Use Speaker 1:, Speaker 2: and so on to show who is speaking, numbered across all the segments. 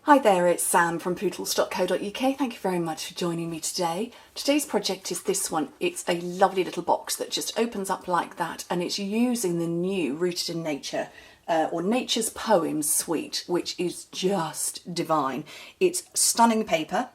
Speaker 1: Hi there, it's Sam from poodles.co.uk. Thank you very much for joining me today. Today's project is this one. It's a lovely little box that just opens up like that, and it's using the new Rooted in Nature or Nature's Poems suite, which is just divine. It's stunning paper,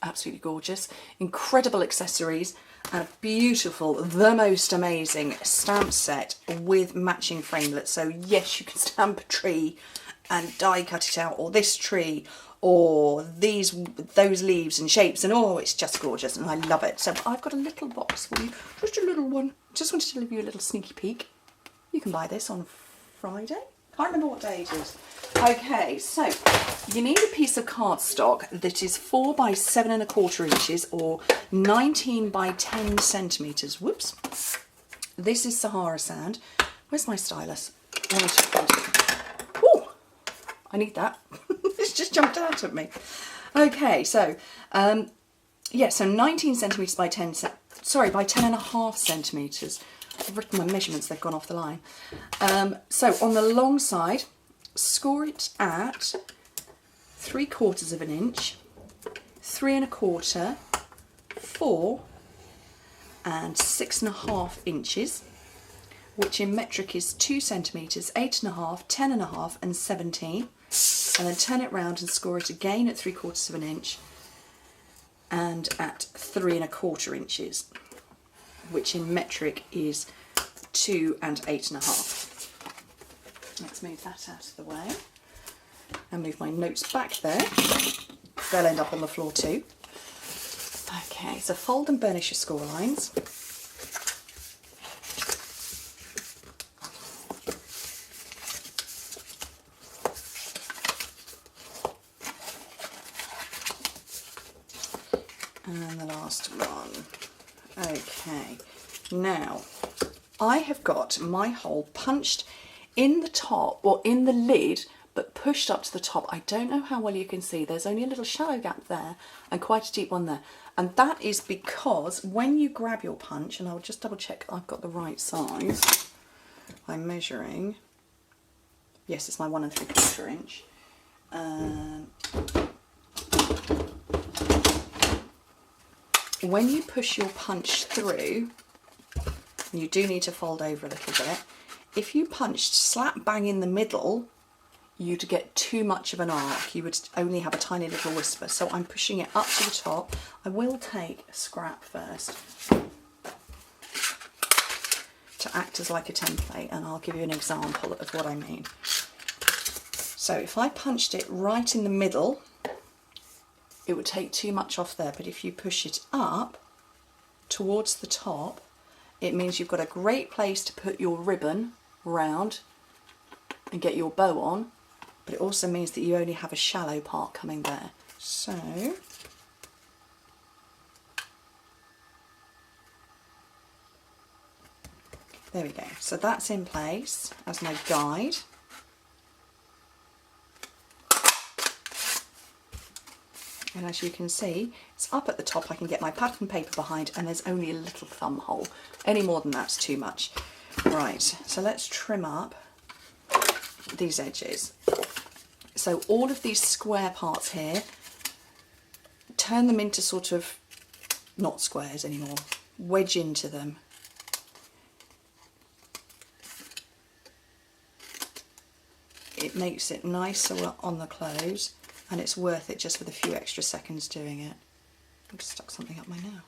Speaker 1: absolutely gorgeous, incredible accessories, and a beautiful, the most amazing stamp set with matching framelits. So yes, you can stamp a tree and die cut it out, or this tree, or those leaves and shapes, and oh, it's just gorgeous, and I love it. So I've got a little box for you, just a little one. Just wanted to give you a little sneaky peek. You can buy this on Friday. Can't remember what day it is. Okay, so you need a piece of cardstock that is 4 by 7¼ inches or 19 by 10 centimetres. Whoops. This is Sahara sand. Where's my stylus? I need that. It's just jumped out at me. Okay, so so 19 centimetres by 10.5 centimetres. I've written my measurements, they've gone off the line. So on the long side, score it at 3/4 inch, 3¼ 4 and 6½ inches, which in metric is 2 centimetres, 8½, 10½, and 17. And then turn it round and score it again at 3/4 inch and at 3¼ inches, which in metric is 2 and 8½. Let's move that out of the way and move my notes back there. They'll end up on the floor too. Okay, so fold and burnish your score lines. And the last one. Okay, now I have got my hole punched in the top, or in the lid, but pushed up to the top. I don't know how well you can see, there's only a little shallow gap there and quite a deep one there. And that is because when you grab your punch, and I'll just double check I've got the right size, I'm measuring, yes, it's my 1 3/4 inch. When you push your punch through, you do need to fold over a little bit. If you punched slap bang in the middle, you'd get too much of an arc. You would only have a tiny little whisper. So I'm pushing it up to the top. I will take a scrap first to act as like a template, and I'll give you an example of what I mean. So if I punched it right in the middle, it would take too much off there, but if you push it up towards the top, it means you've got a great place to put your ribbon round and get your bow on, but it also means that you only have a shallow part coming there. So there we go. So that's in place as my guide. And as you can see, it's up at the top. I can get my pattern paper behind, and there's only a little thumb hole. Any more than that's too much. Right, so let's trim up these edges. So all of these square parts here, turn them into sort of, not squares anymore, wedge into them. It makes it nicer on the close, and it's worth it just with a few extra seconds doing it. I've just stuck something up my nail.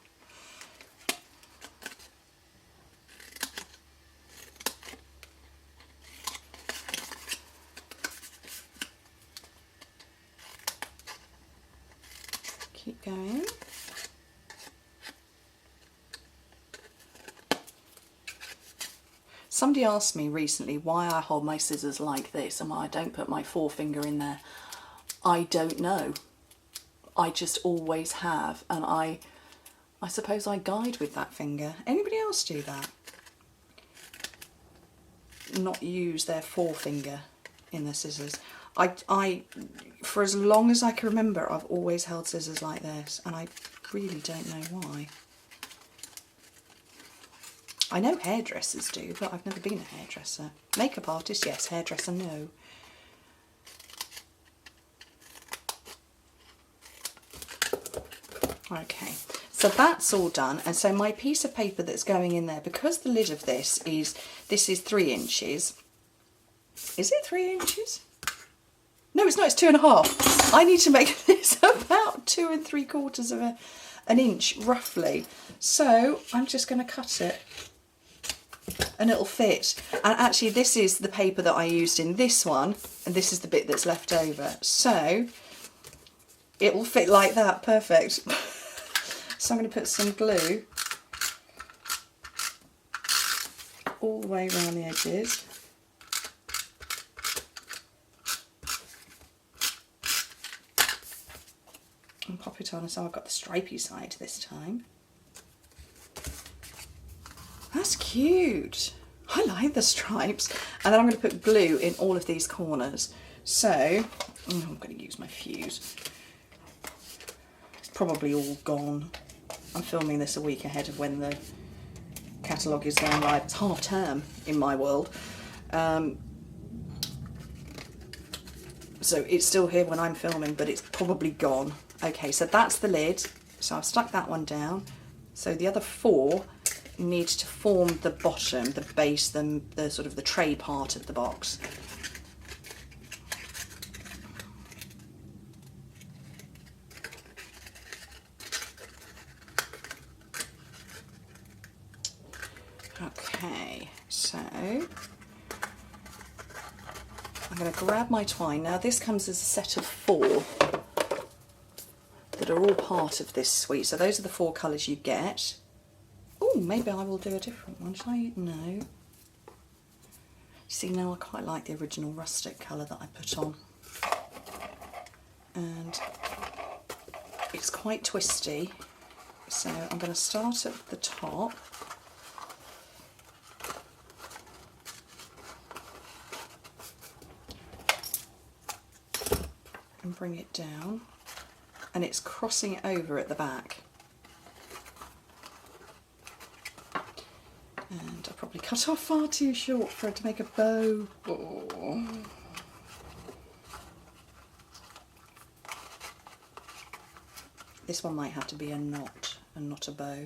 Speaker 1: Keep going. Somebody asked me recently why I hold my scissors like this and why I don't put my forefinger in there. I don't know. I just always have, and I suppose I guide with that finger. Anybody else do that? Not use their forefinger in the scissors. I for as long as I can remember, I've always held scissors like this, and I really don't know why. I know hairdressers do, but I've never been a hairdresser. Makeup artist, yes. Hairdresser, no. Okay, so that's all done, and so my piece of paper that's going in there, because the lid of this is 3 inches. Is it 3 inches? No, it's not, it's 2.5. I need to make this about 2 3/4 of an inch, roughly. So I'm just going to cut it and it'll fit. And actually this is the paper that I used in this one, and this is the bit that's left over. So it will fit like that, perfect. So I'm going to put some glue all the way around the edges. And pop it on, so I've got the stripy side this time. That's cute. I like the stripes. And then I'm going to put glue in all of these corners. So, I'm going to use my fuse. It's probably all gone. I'm filming this a week ahead of when the catalogue is going live. It's half term in my world. So it's still here when I'm filming, but it's probably gone. Okay, so that's the lid. So I've stuck that one down. So the other 4 need to form the bottom, the base, the sort of the tray part of the box. Okay, so I'm going to grab my twine. Now this comes as a set of 4 that are all part of this suite. So those are the 4 colours you get. Oh, maybe I will do a different one, shall I? No. See, now I quite like the original rustic colour that I put on. And it's quite twisty. So I'm going to start at the top. And bring it down. And it's crossing over at the back. And I probably cut off far too short for it to make a bow. Oh. This one might have to be a knot and not a bow.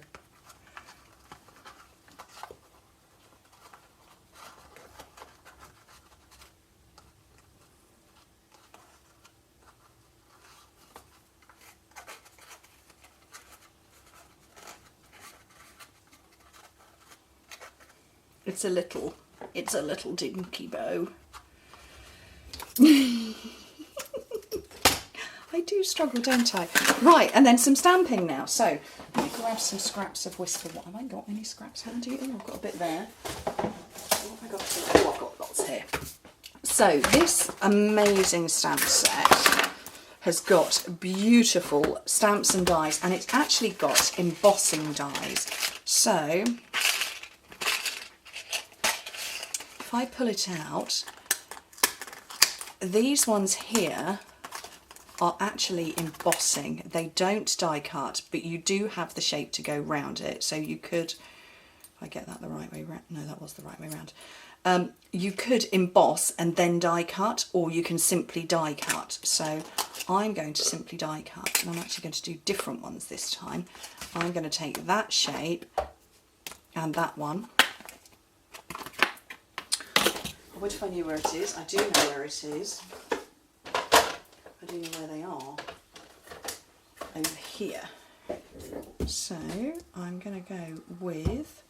Speaker 1: It's a little dinky bow. I do struggle, don't I? Right, and then some stamping now. So let me grab some scraps of Whisper. What have I got? Any scraps handy? Oh, I've got a bit there. What have I got? Oh, I've got lots here. So this amazing stamp set has got beautiful stamps and dies, and it's actually got embossing dies. So if I pull it out, these ones here are actually embossing. They don't die cut, but you do have the shape to go round it. So you could, if I get that the right way round, no, that was the right way round. You could emboss and then die cut, or you can simply die cut. So I'm going to simply die cut, and I'm actually going to do different ones this time. I'm going to take that shape and that one. What if I knew where it is? I do know where it is. I do know where they are. Over here. So I'm going to go with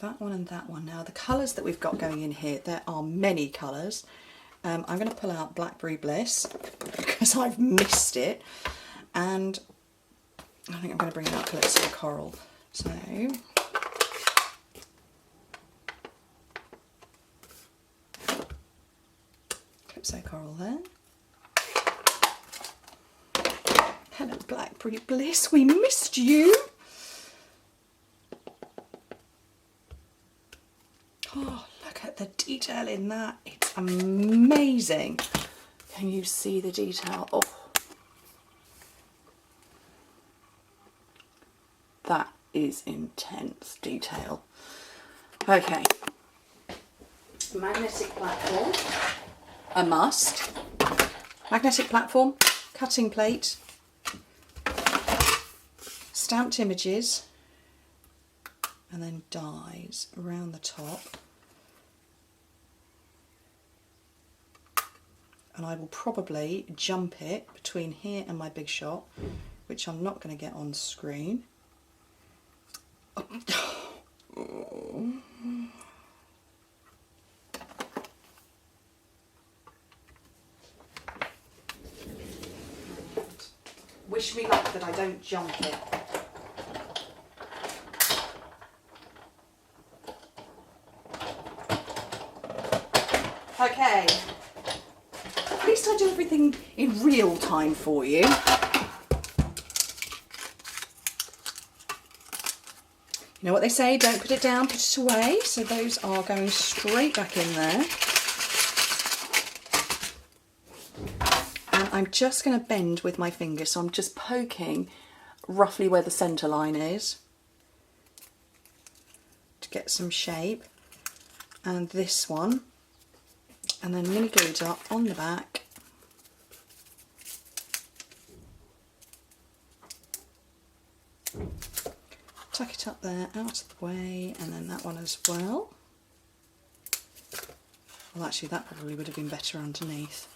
Speaker 1: that one and that one. Now the colours that we've got going in here, there are many colours. I'm going to pull out Blackberry Bliss because I've missed it. And I think I'm going to bring out Calypso Coral. So Calypso Coral there. Hello Blackberry Bliss, we missed you. Oh, look at the detail in that. It's amazing. Can you see the detail? Oh, that is intense detail. Okay, magnetic platform, a must. Magnetic platform, cutting plate, stamped images and then dies around the top. And I will probably jump it between here and my big shot, which I'm not going to get on screen. Wish me luck that I don't jump it. Okay. At least I do everything in real time for you. You know what they say, don't put it down, put it away. So those are going straight back in there. And I'm just going to bend with my finger, so I'm just poking roughly where the centre line is to get some shape. And this one, and then mini glue dot on the back. Tuck it up there, out of the way, and then that one as well. Well, actually that probably would have been better underneath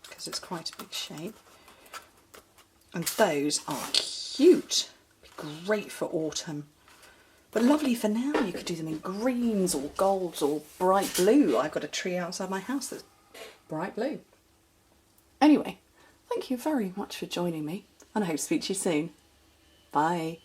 Speaker 1: because it's quite a big shape. And those are cute, great for autumn. But lovely for now. You could do them in greens or golds or bright blue. I've got a tree outside my house that's bright blue. Anyway, thank you very much for joining me, and I hope to speak to you soon. Bye.